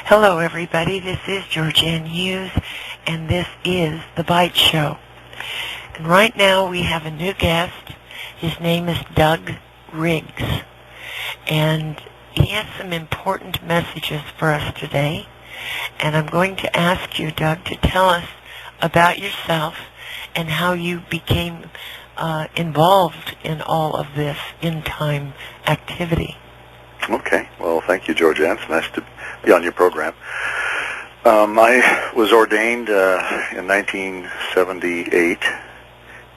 Hello, everybody. This is George Ann Hughes, and this is the Byte Show. And right now we have a new guest. His name is Doug Riggs, and he has some important messages for us today. And I'm going to ask you, Doug, to tell us about yourself and how you became involved in all of this end-time activity. Okay. Well, thank you, George Ann. It's nice to be on your program. I was ordained in 1978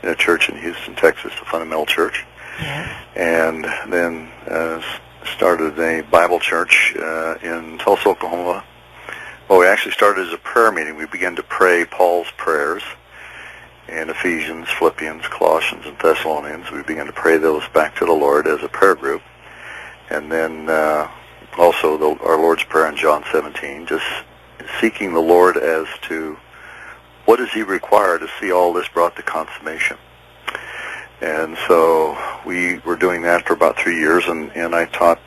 in a church in Houston, Texas, a fundamental church. Yes. And then started a Bible church in Tulsa, Oklahoma. Well, we actually started as a prayer meeting. We began to pray Paul's prayers in Ephesians, Philippians, Colossians, and Thessalonians. We began to pray those back to the Lord as a prayer group. And then also our Lord's Prayer in John 17, just seeking the Lord as to what does He require to see all this brought to consummation. And so we were doing that for about 3 years, and I taught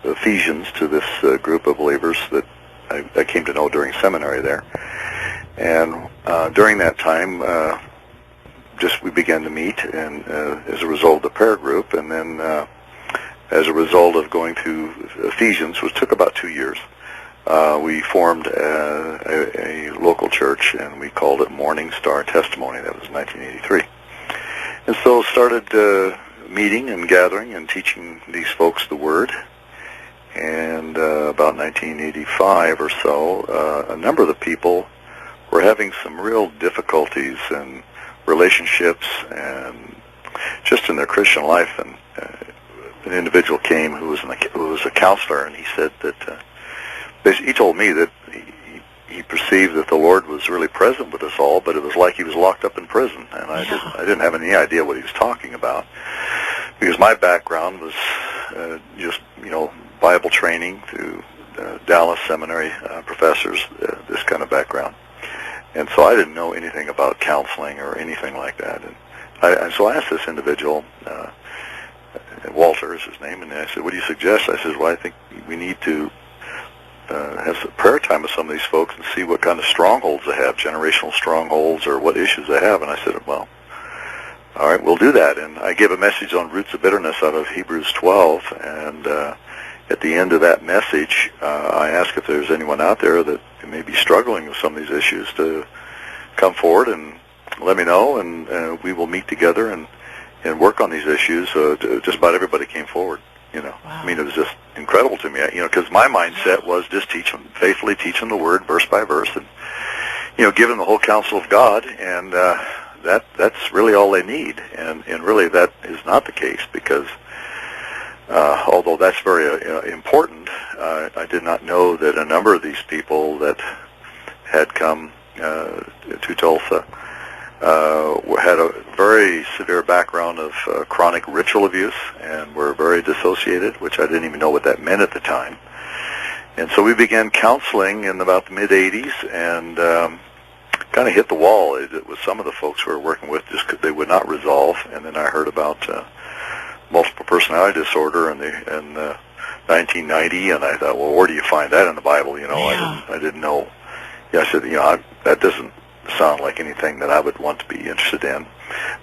Ephesians to this group of believers that I came to know during seminary there. And during that time, we began to meet, and as a result of the prayer group, and then as a result of going through Ephesians, which took about 2 years, we formed a local church, and we called it Morning Star Testimony. That was 1983. And so started meeting and gathering and teaching these folks the Word. And about 1985 or so, a number of the people were having some real difficulties in relationships and just in their Christian life. And an individual came who was a counselor, and he said that he told me that he perceived that the Lord was really present with us all, but it was like he was locked up in prison, and I didn't have any idea what he was talking about, because my background was just Bible training through Dallas Seminary professors, this kind of background, and so I didn't know anything about counseling or anything like that, and so I asked this individual. Walter is his name, and I said, "What do you suggest?" I said, "Well, I think we need to have some prayer time with some of these folks and see what kind of strongholds they have, generational strongholds, or what issues they have." And I said, "Well, all right, we'll do that." And I gave a message on roots of bitterness out of Hebrews 12, and at the end of that message, I asked if there's anyone out there that may be struggling with some of these issues to come forward and let me know, and we will meet together and work on these issues. Just about everybody came forward. Wow. I mean, it was just incredible to me. Because my mindset was just faithfully teaching the Word verse by verse, and giving the whole counsel of God, and that's really all they need. And really, that is not the case, because although that's very important, I did not know that a number of these people that had come to Tulsa had a very severe background of chronic ritual abuse, and were very dissociated, which I didn't even know what that meant at the time. And so we began counseling in about the mid-'80s, and kind of hit the wall. It was some of the folks we were working with, just they would not resolve. And then I heard about multiple personality disorder in 1990, and I thought, well, where do you find that in the Bible? I didn't know. I said, that doesn't sound like anything that I would want to be interested in.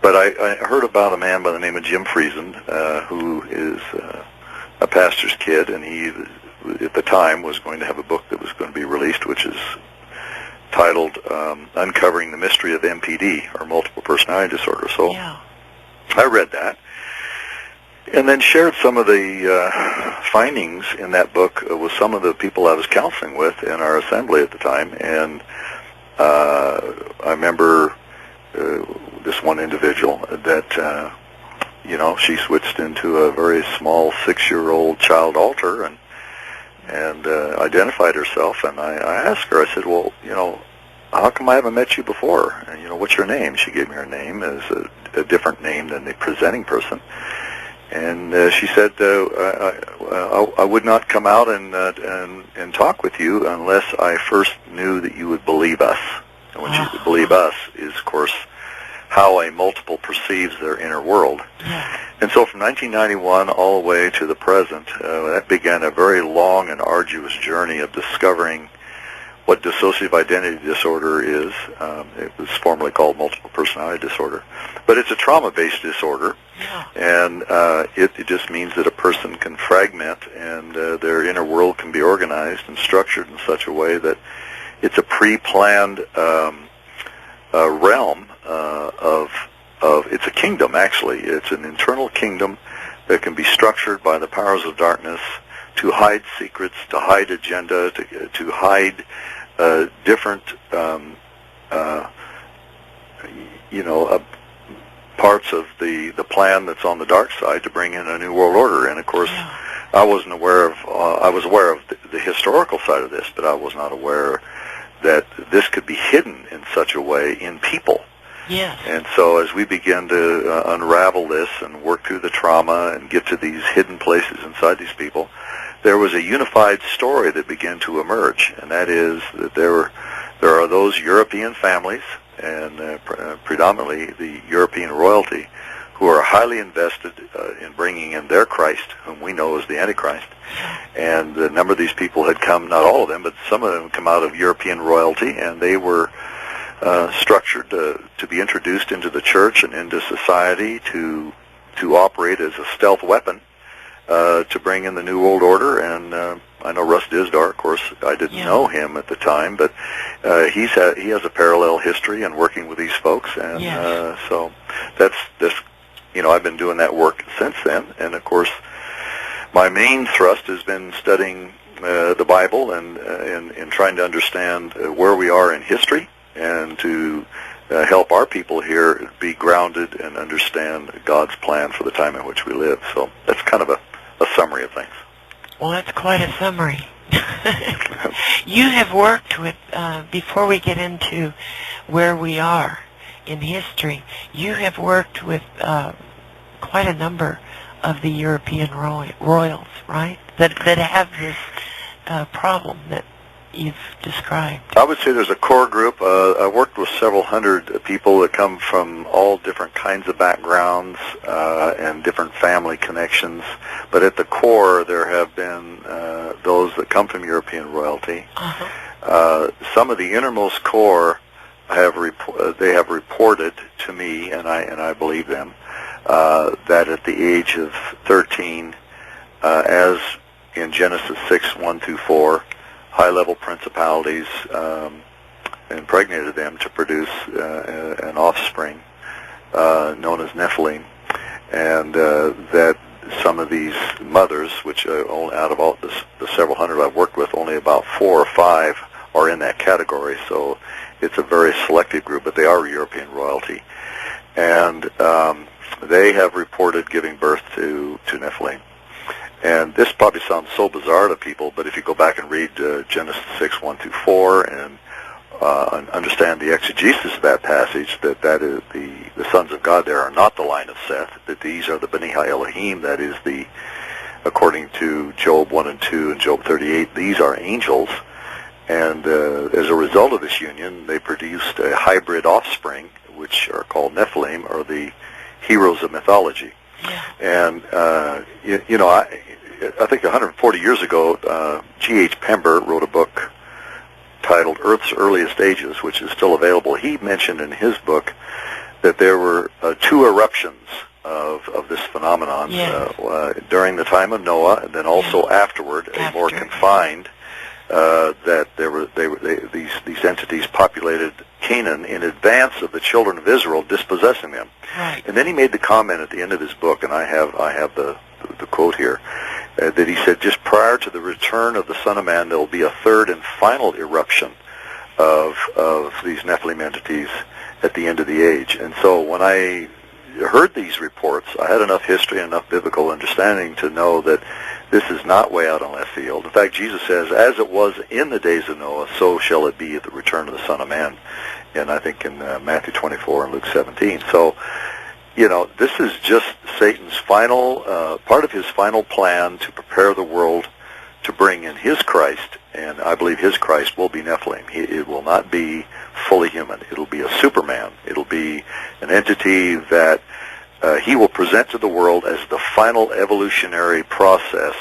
But I heard about a man by the name of Jim Friesen, who is a pastor's kid, and he, at the time, was going to have a book that was going to be released, which is titled Uncovering the Mystery of MPD, or Multiple Personality Disorder. So I read that, and then shared some of the findings in that book with some of the people I was counseling with in our assembly at the time. And I remember this one individual that, she switched into a very small 6-year-old child altar and identified herself. And I asked her, I said, well, how come I haven't met you before? And, what's your name? She gave me her name as a different name than the presenting person. And she said, I would not come out and talk with you unless I first knew that you would believe us. And when she would believe us is, of course, how a multiple perceives their inner world. Yeah. And so from 1991 all the way to the present, that began a very long and arduous journey of discovering what dissociative identity disorder is. It was formerly called multiple personality disorder. But it's a trauma-based disorder, Yeah. and it just means that a person can fragment and their inner world can be organized and structured in such a way that it's a pre-planned realm of it's a kingdom, actually. It's an internal kingdom that can be structured by the powers of darkness to hide secrets, to hide agenda, to hide different, parts of the plan that's on the dark side to bring in a new world order. And of course, Yeah. I wasn't aware of. I was aware of the historical side of this, but I was not aware that this could be hidden in such a way in people. Yes. And so as we begin to unravel this and work through the trauma and get to these hidden places inside these people, there was a unified story that began to emerge, and that is that there are those European families, and predominantly the European royalty, who are highly invested in bringing in their Christ, whom we know as the Antichrist. And a number of these people had come, not all of them, but some of them come out of European royalty, and they were structured to be introduced into the church and into society to operate as a stealth weapon to bring in the New World Order. And I know Russ Dizdar, of course. I didn't know him at the time, but he has a parallel history in working with these folks, and so that's this. I've been doing that work since then, and of course, my main thrust has been studying the Bible and trying to understand where we are in history, and to help our people here be grounded and understand God's plan for the time in which we live. So that's kind of a summary of things. Well, that's quite a summary. You have worked with, before we get into where we are in history, you have worked with quite a number of the European royals, right? That have this problem that you've described. I would say there's a core group. I worked with several hundred people that come from all different kinds of backgrounds and different family connections. But at the core, there have been those that come from European royalty. Some of the innermost core have reported to me, and I believe them, that at the age of 13, as in Genesis 6:1-4, high-level principalities impregnated them to produce an offspring known as Nephilim, and that some of these mothers, which out of all the several hundred I've worked with, only about 4 or 5 are in that category, so it's a very selective group, but they are European royalty. And they have reported giving birth to Nephilim. And this probably sounds so bizarre to people, but if you go back and read Genesis 6:1-4 and understand the exegesis of that passage, that is the sons of God there are not the line of Seth, that these are the B'nai Elohim, that is according to Job 1 and 2 and Job 38, these are angels. And as a result of this union, they produced a hybrid offspring, which are called Nephilim, or the heroes of mythology. Yeah. And, I think 140 years ago, G.H. Pember wrote a book titled Earth's Earliest Ages, which is still available. He mentioned in his book that there were 2 eruptions of this phenomenon during the time of Noah, and then also afterward, a more confined, that these entities populated Canaan in advance of the children of Israel dispossessing them. Right. And then he made the comment at the end of his book, and I have the quote here, that he said, just prior to the return of the Son of Man, there will be a third and final eruption of these Nephilim entities at the end of the age. And so when I heard these reports, I had enough history and enough biblical understanding to know that this is not way out on left field. In fact, Jesus says, as it was in the days of Noah, so shall it be at the return of the Son of Man. And I think in Matthew 24 and Luke 17. So, this is just Satan's final, part of his final plan to prepare the world to bring in his Christ, and I believe his Christ will be Nephilim. It will not be fully human. It'll be a Superman. It'll be an entity that he will present to the world as the final evolutionary process